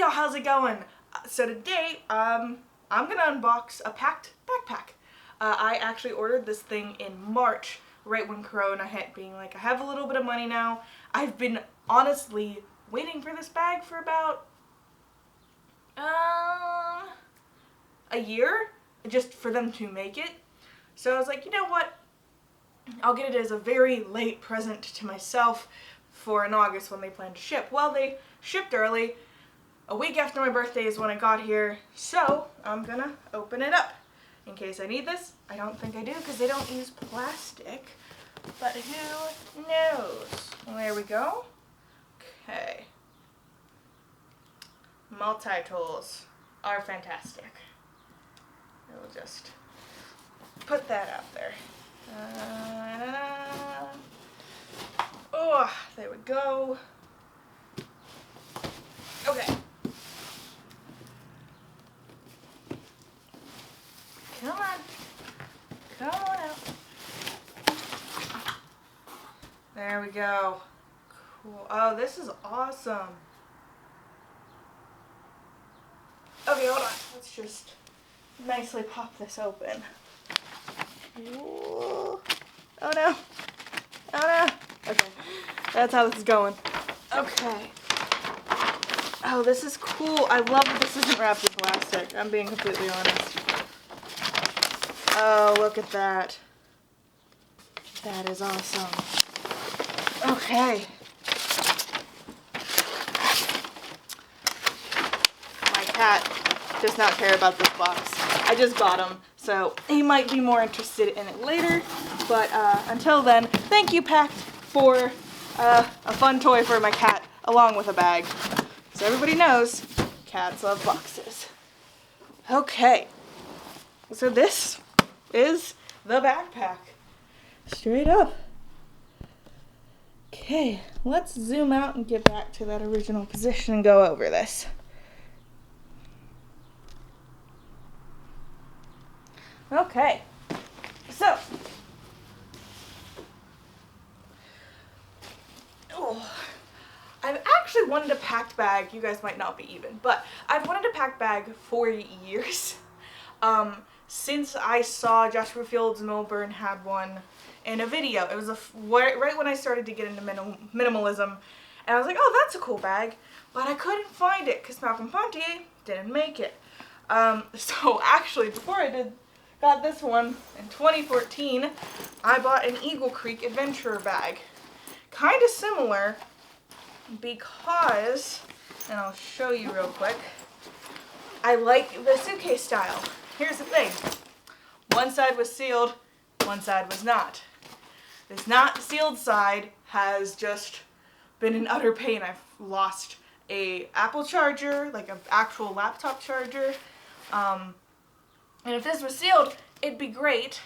Hey y'all, how's it going? So today, I'm gonna unbox a Pakt Backpack. I actually ordered this thing in March, right when Corona hit, being like, I have a little bit of money now. I've been honestly waiting for this bag for about, a year, just for them to make it. So I was like, you know what? I'll get it as a very late present to myself for in August when they plan to ship. Well, they shipped early. A week after my birthday is when I got here, so I'm gonna open it up in case I need this. I don't think I do because they don't use plastic, but who knows? Well, there we go. Okay. Multi-tools are fantastic. We'll just put that out there. Oh, there we go. Okay. Come on. Come on out. There we go. Cool. Oh, this is awesome. Okay, hold on. Let's just nicely pop this open. Ooh. Oh no. Oh no. Okay. That's how this is going. Okay. Oh, this is cool. I love that this isn't wrapped in plastic. I'm being completely honest. Oh, look at that. That is awesome. Okay. My cat does not care about this box. I just bought him, so he might be more interested in it later. But until then, thank you, Pakt, for a fun toy for my cat, along with a bag. So everybody knows, cats love boxes. Okay. So this is the backpack. Straight up. Okay, let's zoom out and get back to that original position and go over this. Okay, so, I've actually wanted a Pakt bag. You guys might not be even, but I've wanted a Pakt bag for years. Since I saw Joshua Fields Milburn had one in a video. It was right when I started to get into minimalism, and I was like, oh, that's a cool bag, but I couldn't find it because Malcolm Pontier didn't make it. So actually, before I got this one in 2014, I bought an Eagle Creek Adventurer bag. Kind of similar because, and I'll show you real quick, I like the suitcase style. Here's the thing. One side was sealed, one side was not. This not sealed side has just been an utter pain. I've lost a Apple charger, like an actual laptop charger. And if this was sealed, it'd be great.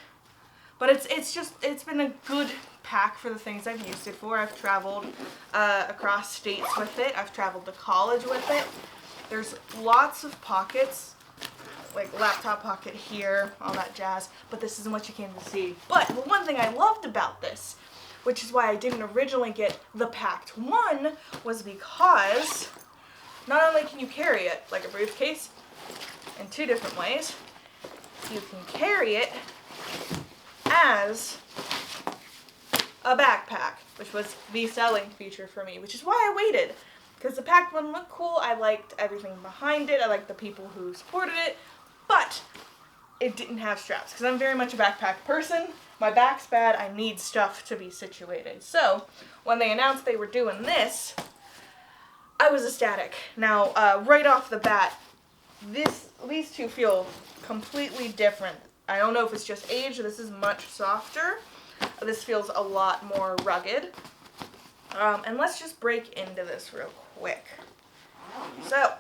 But it's been a good pack for the things I've used it for. I've traveled across states with it. I've traveled to college with it. There's lots of pockets, like laptop pocket here, all that jazz, but this isn't what you came to see. But the one thing I loved about this, which is why I didn't originally get the Pakt one, was because not only can you carry it like a briefcase in two different ways, you can carry it as a backpack, which was the selling feature for me, which is why I waited. Because the Pakt one looked cool, I liked everything behind it, I liked the people who supported it, but it didn't have straps, because I'm very much a backpack person. My back's bad, I need stuff to be situated. So, when they announced they were doing this, I was ecstatic. Now, right off the bat, these two feel completely different. I don't know if it's just age, this is much softer. This feels a lot more rugged. And let's just break into this real quick. So,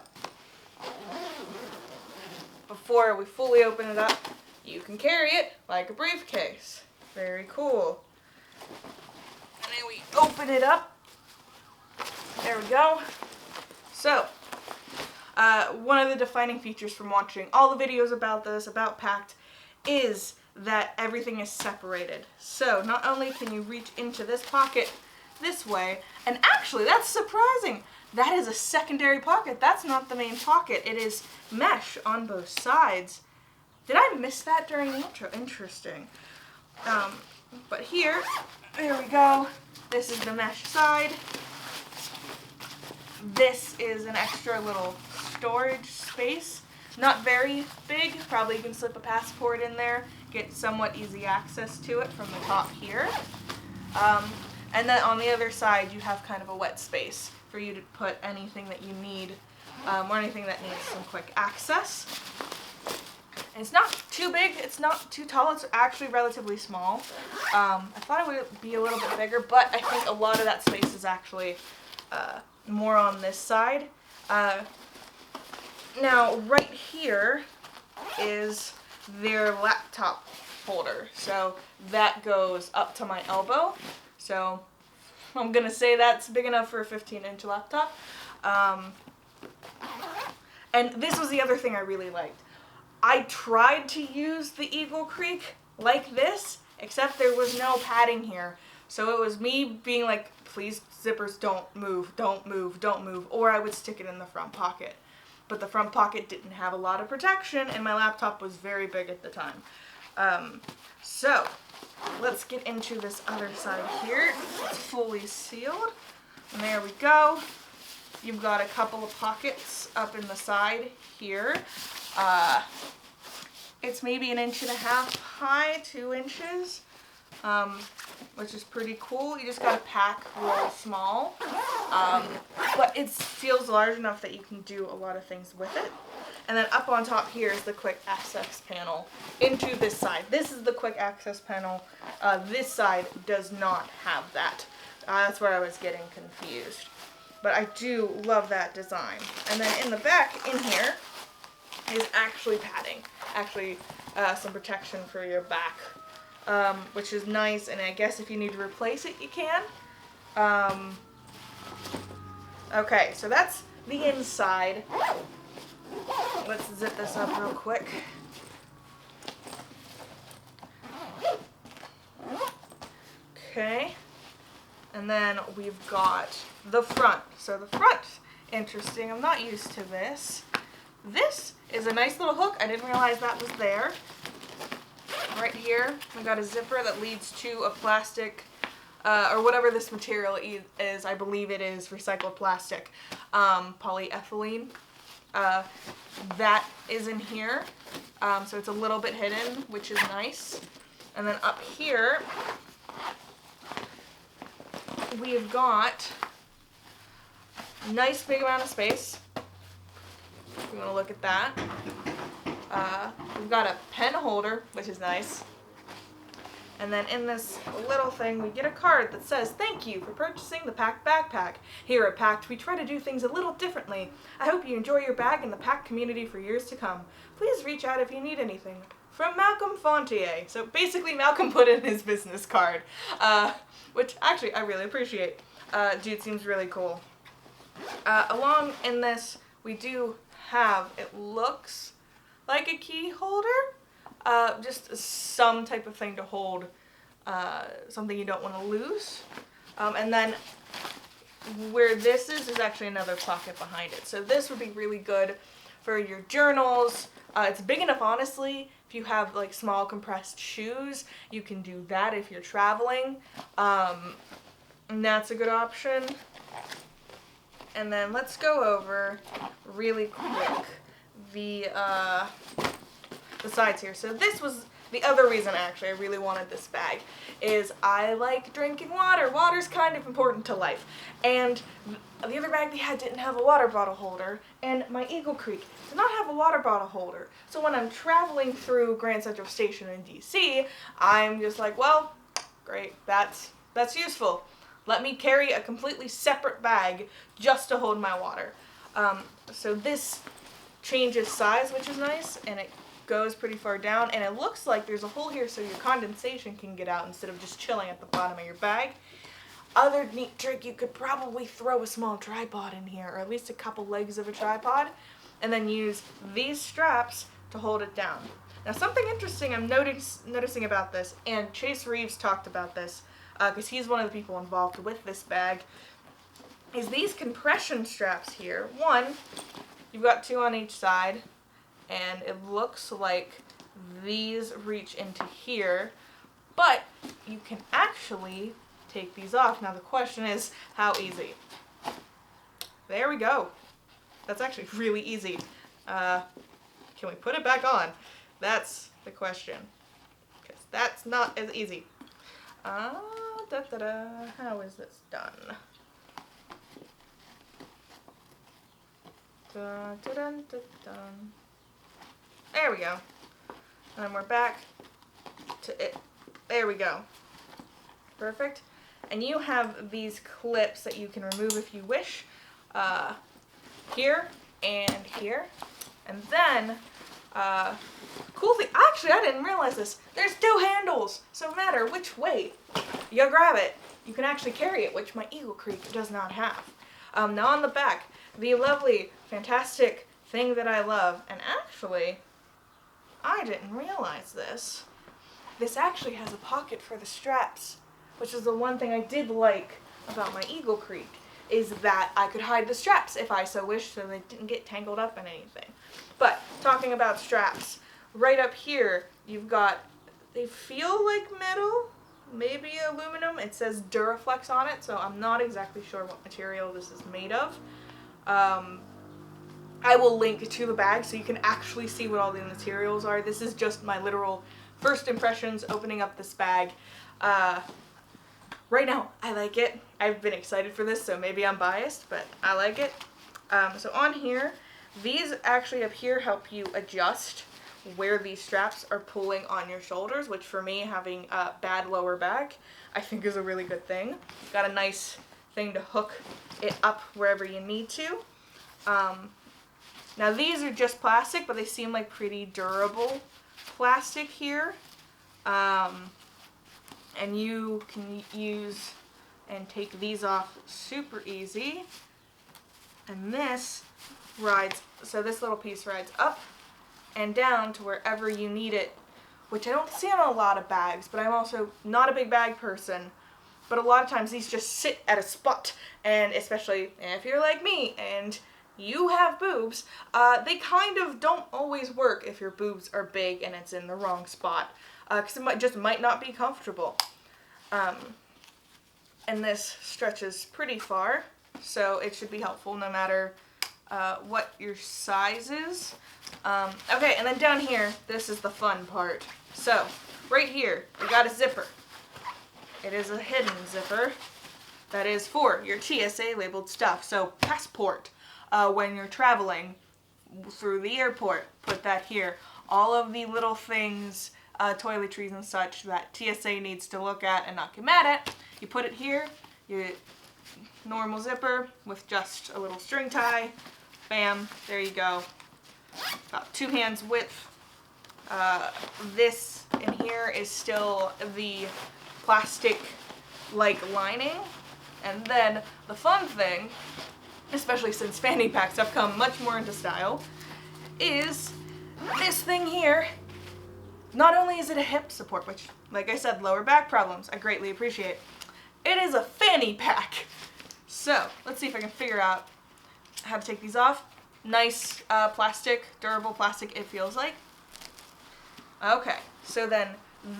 before we fully open it up, you can carry it like a briefcase. Very cool. And then we open it up. There we go. So, one of the defining features from watching all the videos about this, about Pakt, is that everything is separated. So, not only can you reach into this pocket this way, and actually, that's surprising. that is a secondary pocket. That's not the main pocket. It is mesh on both sides. Did I miss that during the intro? Interesting. But here we go. This is the mesh side. This is an extra little storage space. Not very big. Probably you can slip a passport in there, get somewhat easy access to it from the top here. And then on the other side, you have kind of a wet space for you to put anything that you need, or anything that needs some quick access. And it's not too big, it's not too tall, it's actually relatively small. I thought it would be a little bit bigger, but I think a lot of that space is actually more on this side. Now, right here is their laptop holder. So that goes up to my elbow. So I'm going to say that's big enough for a 15-inch laptop. And this was the other thing I really liked. I tried to use the Eagle Creek like this, except there was no padding here. So it was me being like, please, zippers, don't move, don't move, don't move. Or I would stick it in the front pocket. But the front pocket didn't have a lot of protection, and my laptop was very big at the time. So let's get into this other side here. It's fully sealed. And there we go. You've got a couple of pockets up in the side here. It's maybe 1.5 inches high, 2 inches, which is pretty cool. You just gotta pack real small, but it feels large enough that you can do a lot of things with it. And then up on top here is the quick access panel into this side. This is the quick access panel. This side does not have that. That's where I was getting confused. But I do love that design. And then in the back, in here, is actually padding. Actually, some protection for your back, which is nice. And I guess if you need to replace it, you can. Okay, so that's the inside. Let's zip this up real quick. Okay, and then we've got the front. So the front, interesting. I'm not used to this. This is a nice little hook. I didn't realize that was there. Right here, we got a zipper that leads to a plastic, or whatever this material is. I believe it is recycled plastic, polyethylene. That is in here, so it's a little bit hidden, which is nice. And then up here, we've got a nice big amount of space. If you want to look at that. We've got a pen holder, which is nice. And then in this little thing, we get a card that says, "Thank you for purchasing the Pakt Backpack. Here at Pakt, we try to do things a little differently. I hope you enjoy your bag and the Pakt community for years to come. Please reach out if you need anything." From Malcolm Fontier. So basically, Malcolm put in his business card, which actually I really appreciate. Dude seems really cool. Along in this, we do have, it looks like a key holder. Just some type of thing to hold something you don't want to lose. And then where this is actually another pocket behind it. So this would be really good for your journals. It's big enough, honestly. If you have like small compressed shoes, you can do that if you're traveling. And that's a good option. And then let's go over really quick the sides here. So this was the other reason actually I really wanted this bag, is I like drinking water. Water's kind of important to life. And the other bag they had didn't have a water bottle holder, and my Eagle Creek did not have a water bottle holder. So when I'm traveling through Grand Central Station in DC, I'm just like, well, great, that's useful. Let me carry a completely separate bag just to hold my water. So this changes size, which is nice, and it goes pretty far down, and it looks like there's a hole here so your condensation can get out instead of just chilling at the bottom of your bag. Other neat trick, you could probably throw a small tripod in here, or at least a couple legs of a tripod, and then use these straps to hold it down. Now something interesting I'm noticing about this, and Chase Reeves talked about this, because he's one of the people involved with this bag. is these compression straps here. One, you've got 2 on each side, and it looks like these reach into here, but you can actually take these off. Now the question is, how easy? There we go. That's actually really easy. Can we put it back on? That's the question, because that's not as easy. How is this done? Dun, dun, dun, dun, dun. There we go. And we're back to it. There we go. Perfect. And you have these clips that you can remove if you wish. Here and here. And then, cool thing, actually I didn't realize this. There's 2 handles. So no matter which way you grab it, you can actually carry it, which my Eagle Creek does not have. Now on the back, the lovely, fantastic thing that I love, and actually, I didn't realize this. This actually has a pocket for the straps, which is the one thing I did like about my Eagle Creek, is that I could hide the straps if I so wished, so they didn't get tangled up in anything. But, talking about straps, right up here, you've got, they feel like metal, maybe aluminum. It says Duraflex on it, so I'm not exactly sure what material this is made of. I will link to the bag so you can actually see what all the materials are. This is just my literal first impressions opening up this bag. Right now, I like it. I've been excited for this, so maybe I'm biased, but I like it. So on here, these actually up here help you adjust where these straps are pulling on your shoulders, which for me, having a bad lower back, I think is a really good thing. Got a nice thing to hook it up wherever you need to. Now these are just plastic, but they seem like pretty durable plastic here. And you can use and take these off super easy. And this rides, so this little piece rides up and down to wherever you need it, which I don't see on a lot of bags, but I'm also not a big bag person. But a lot of times these just sit at a spot, and especially if you're like me and you have boobs, they kind of don't always work if your boobs are big and it's in the wrong spot, because it might not be comfortable. And this stretches pretty far, so it should be helpful no matter what your size is. Okay, and then down here, this is the fun part. So, right here, we got a zipper. It is a hidden zipper that is for your TSA labeled stuff. So, passport. When you're traveling through the airport, put that here. All of the little things, toiletries and such that TSA needs to look at and not get mad at, you put it here, your normal zipper with just a little string tie, bam, there you go. About 2 hands width. This in here is still the plastic-like lining, and then the fun thing, especially since fanny packs have come much more into style, is this thing here. Not only is it a hip support, which, like I said, lower back problems, I greatly appreciate. It is a fanny pack. So, let's see if I can figure out how to take these off. Nice plastic, durable plastic it feels like. Okay, so then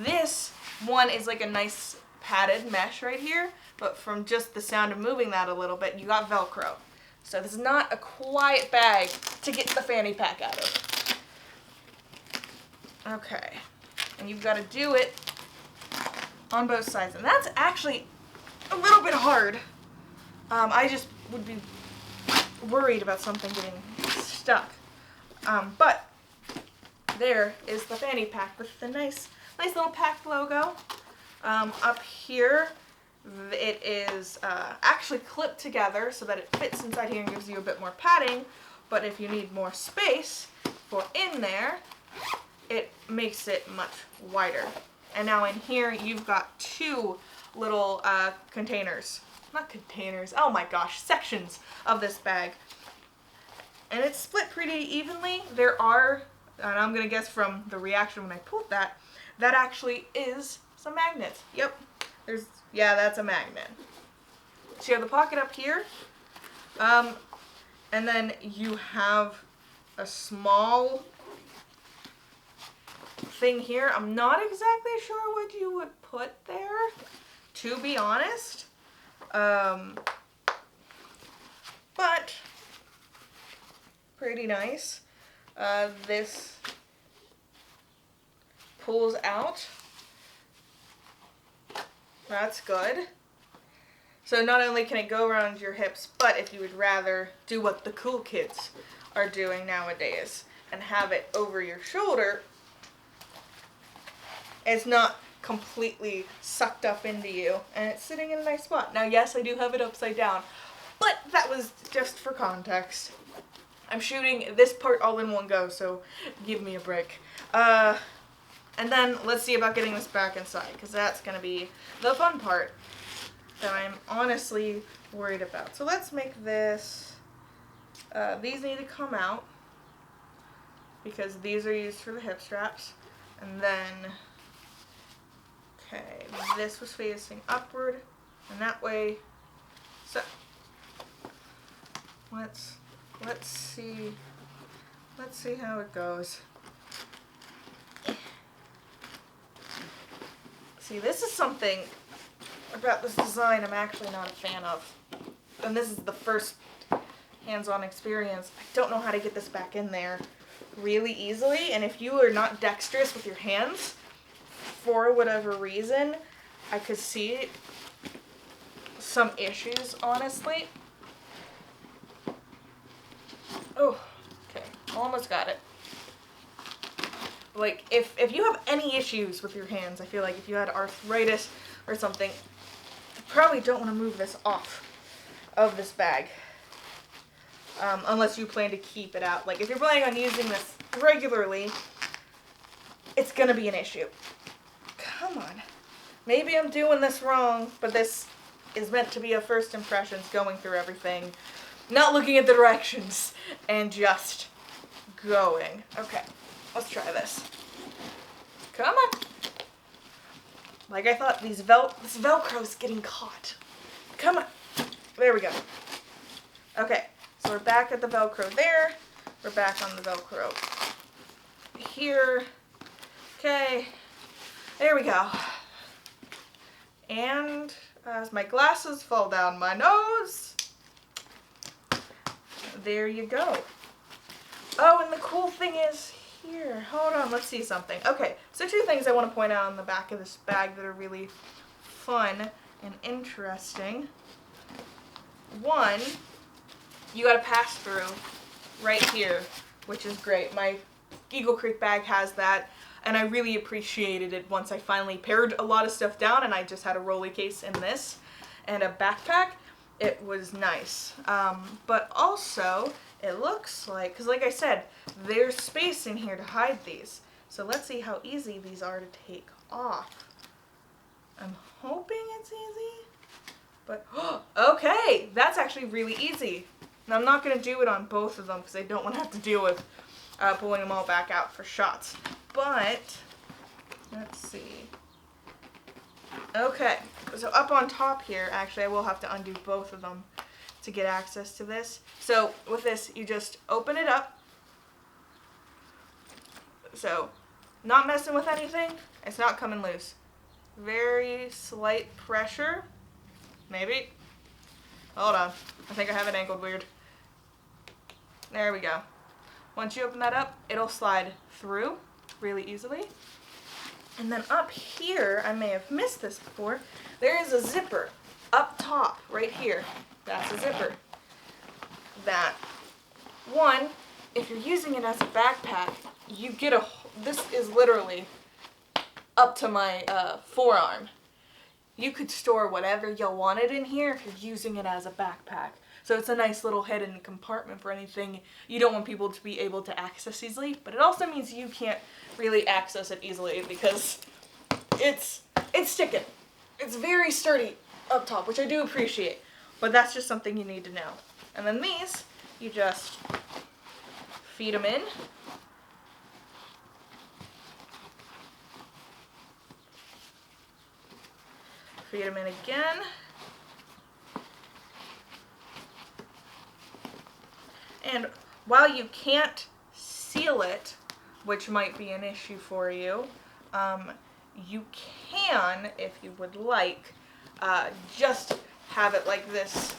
this one is like a nice padded mesh right here, but from just the sound of moving that a little bit, you got Velcro. So this is not a quiet bag to get the fanny pack out of. Okay, and you've got to do it on both sides, and that's actually a little bit hard. I just would be worried about something getting stuck. But there is the fanny pack with the nice little Pakt logo. Up here, it is actually clipped together so that it fits inside here and gives you a bit more padding. But if you need more space for in there, it makes it much wider. And now in here, you've got 2 little containers. Not containers, oh my gosh, sections of this bag. And it's split pretty evenly. There are, and I'm gonna guess from the reaction when I pulled that, that actually is some magnets. Yep, yeah, that's a magnet. So you have the pocket up here, And then you have a small thing here. I'm not exactly sure what you would put there, to be honest. But pretty nice. This pulls out. That's good. So not only can it go around your hips, but if you would rather do what the cool kids are doing nowadays and have it over your shoulder, it's not completely sucked up into you and it's sitting in a nice spot. Now, yes, I do have it upside down, but that was just for context. I'm shooting this part all in one go, so give me a break. And then let's see about getting this back inside, because that's going to be the fun part that I'm honestly worried about. So let's make this, these need to come out because these are used for the hip straps. And then, okay, this was facing upward and that way. So let's see how it goes. See, this is something about this design I'm actually not a fan of. And this is the first hands-on experience. I don't know how to get this back in there really easily. And if you are not dexterous with your hands, for whatever reason, I could see some issues, honestly. Oh, okay, almost got it. Like, if you have any issues with your hands, I feel like if you had arthritis or something, you probably don't want to move this off of this bag. Unless you plan to keep it out. Like, if you're planning on using this regularly, it's going to be an issue. Come on. Maybe I'm doing this wrong, but this is meant to be a first impressions, going through everything, not looking at the directions, and just going. Okay. Let's try this. Come on. Like I thought, this Velcro's getting caught. Come on. There we go. Okay, so we're back at the Velcro there. We're back on the Velcro here. Okay, there we go. And as my glasses fall down my nose, there you go. Oh, and the cool thing is, here, hold on, let's see something. Okay, so two things I want to point out on the back of this bag that are really fun and interesting. One, you got a pass-through right here, which is great. My Eagle Creek bag has that, and I really appreciated it once I finally pared a lot of stuff down and I just had a rolly case in this and a backpack. It was nice. But also, it looks like, because like I said, there's space in here to hide these. So let's see how easy these are to take off. I'm hoping it's easy, but okay, that's actually really easy. Now I'm not going to do it on both of them because I don't want to have to deal with pulling them all back out for shots. But, let's see. Okay, so up on top here, actually I will have to undo both of them to get access to this. So with this, you just open it up. So, not messing with anything, it's not coming loose. Very slight pressure, maybe. Hold on, I think I have it angled weird. There we go. Once you open that up, it'll slide through really easily. And then up here, I may have missed this before, there is a zipper up top, right here. That's a zipper. That, one, if you're using it as a backpack, you get this is literally up to my forearm. You could store whatever you wanted in here if you're using it as a backpack. So it's a nice little hidden compartment for anything you don't want people to be able to access easily, but it also means you can't really access it easily because it's sticking. It's very sturdy up top, which I do appreciate, but that's just something you need to know. And then these, you just feed them in. Feed them in again. And while you can't seal it, which might be an issue for you, you can, if you would like, just have it like this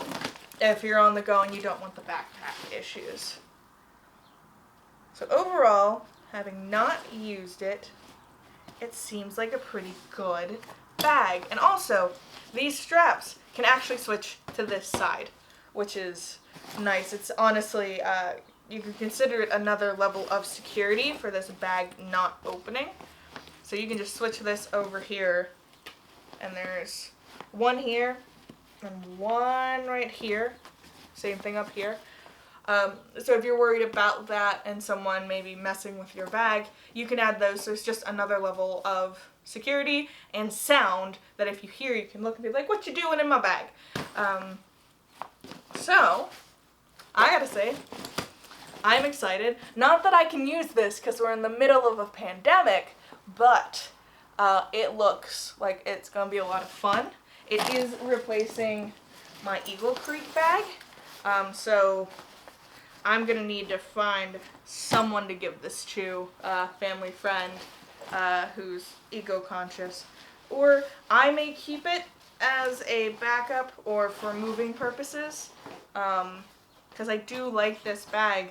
if you're on the go and you don't want the backpack issues. So overall, having not used it, it seems like a pretty good bag. And also, these straps can actually switch to this side, which is nice. It's honestly, you can consider it another level of security for this bag not opening. So you can just switch this over here, and there's one here and one right here. Same thing up here. So if you're worried about that and someone maybe messing with your bag, you can add those. So it's just another level of security and sound that if you hear, you can look and be like, what you doing in my bag? So I gotta say, I'm excited. Not that I can use this because we're in the middle of a pandemic, but it looks like it's gonna be a lot of fun. It is replacing my Eagle Creek bag. So I'm gonna need to find someone to give this to, a family friend who's eco-conscious, or I may keep it as a backup or for moving purposes, because I do like this bag,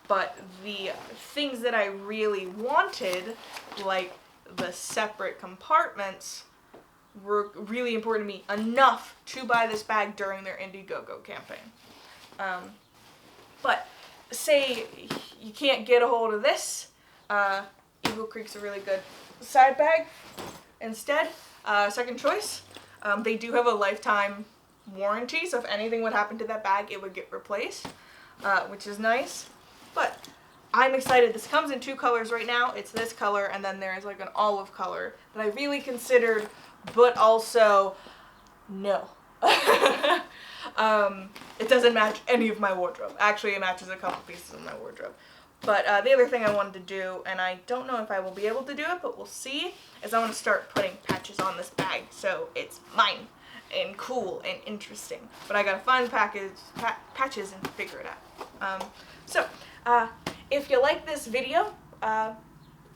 but the things that I really wanted, like the separate compartments, were really important to me enough to buy this bag during their Indiegogo campaign. But say you can't get a hold of this, Eagle Creek's a really good side bag instead. Second choice, they do have a lifetime warranty, so if anything would happen to that bag, it would get replaced, which is nice. But I'm excited. This comes in two colors right now. It's this color, and then there's like an olive color that I really considered, but also no. It doesn't match any of my wardrobe. Actually, it matches a couple pieces of my wardrobe. But the other thing I wanted to do, and I don't know if I will be able to do it, but we'll see, is I want to start putting patches on this bag so it's mine and cool and interesting. But I gotta find patches and figure it out. So if you like this video,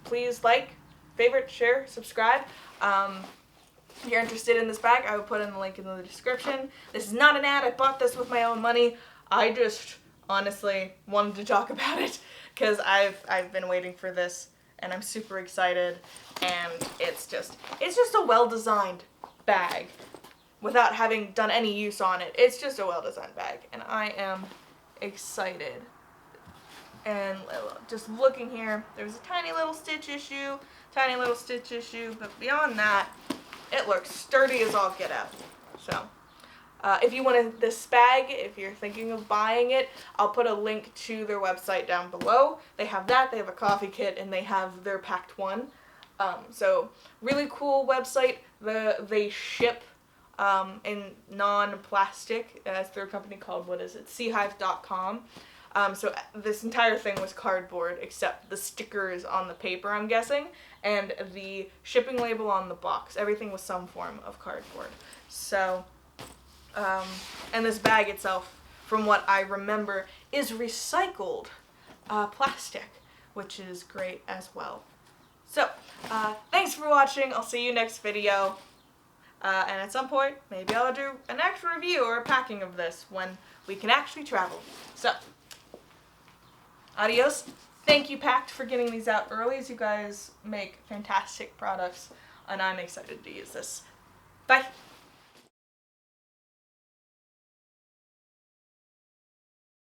please like, favorite, share, subscribe. If you're interested in this bag, I will put in the link in the description. This is not an ad. I bought this with my own money. I just honestly wanted to talk about it because I've been waiting for this, and I'm super excited. And it's just a well-designed bag without having done any use on it. It's just a well-designed bag, and I am excited. And just looking here, there's a tiny little stitch issue, but beyond that, it looks sturdy as all get out. So, if you wanted this bag, if you're thinking of buying it, I'll put a link to their website down below. They have that, they have a coffee kit, and they have their Pakt one. So, really cool website. They ship in non-plastic. It's through a company called, Seahive.com. So this entire thing was cardboard, except the stickers on the paper, I'm guessing, and the shipping label on the box. Everything was some form of cardboard. So, and this bag itself, from what I remember, is recycled plastic, which is great as well. So, thanks for watching. I'll see you next video. And at some point, maybe I'll do an actual review or a packing of this when we can actually travel. So, adios. Thank you, Pakt, for getting these out early, as you guys make fantastic products, and I'm excited to use this. Bye.